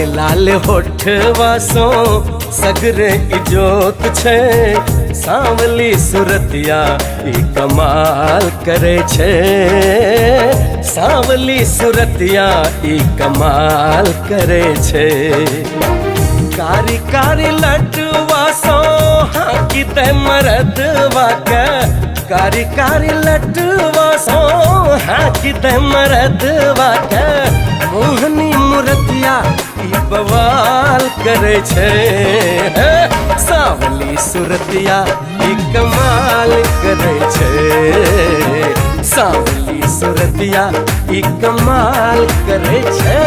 लाल लाल होठवा सो सगरे इजोत छे, सांवली सुरतिया ई कमाल करे छे, सांवली सुरतिया ई कमाल करे छे। कारी कारी लटवा सो हाकी ते मरदवा के, कारी कारी लटवा सो हाकी ते मरदवा के, मोहनी मुरतिया ई बवाल करे छे, सांवली सुरतिया ई कमाल करे छे, सांवली सुरतिया ई कमाल करे छे।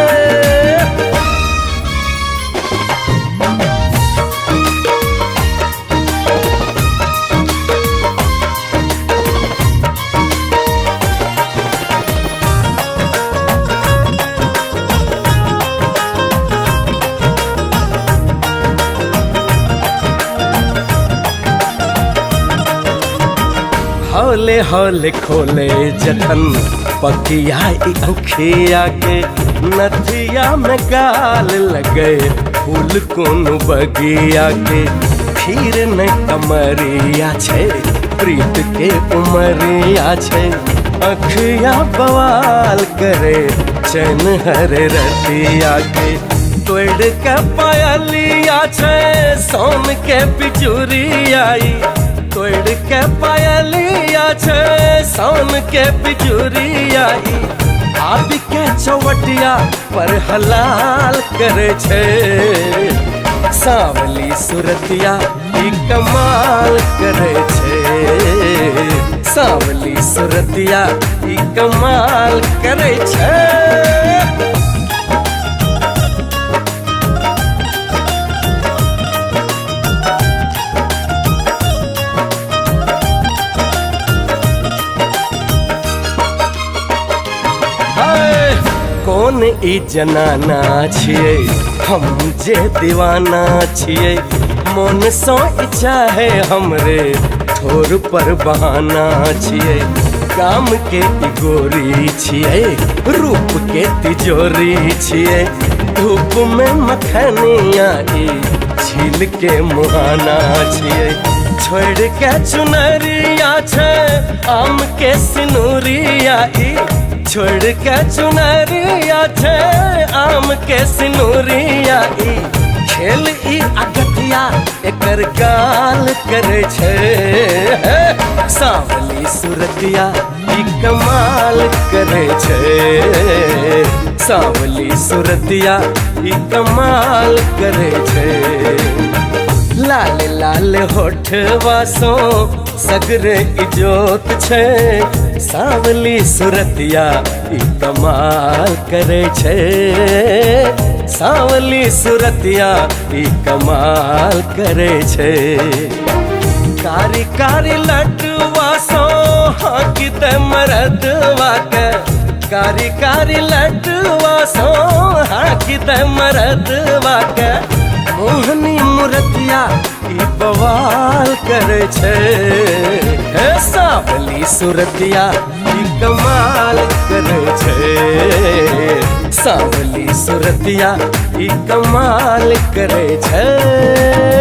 हौले हौले खोले जखन पकिया अखिया के, नथिया में गाल लगे फूल कोन बगिया के, फिर न कमरिया छे प्रीत के उमरिया छे, अखिया बवाल करे चैन हर रतिया के, तोड़ के पायलिया छे सोन के बिजुरिया, तोड़ के पायलिया छे सोन के बिजुरिया, आप के चौवटिया पर हलाल करे छे, सांवली सुरतिया ई कमाल करे छे, सांवली सुरतिया ई कमाल करे छे। कौन ई जनाना छिए हम जे दीवाना छिए, मन सो इच्छा है हमरे ठोर पर बहाना छिए, काम के ई गोरी छिए रूप के तिजोरी छिए, धूप में मखनिया ई छील के मुहाना छिए, छोड़ के चुनरिया छे आम के सिनुरिया, छोड़ के चुनरिया छे आम के सिनुरिया, खेल ई अगतिया एकर गाल करे छे, सांवली सुरतिया ई कमाल करे छे, सांवली सुरतिया ई कमाल करे छे। लाल लाल होठवा सो सगरे इजोत छे, सांवली सुरतिया ई कमाल करे छे, सांवली सुरतिया ई कमाल करे छे। कारी कारी लटवा सो हाकी ते मरदवा के, कारी कारी लटवा सो हाकी ते मरदवा के, मोहनी मुरतिया ई बवाल करे छे, सांवली सुरतिया ई कमाल करे छे, सांवली सुरतिया ई कमाल करे छे।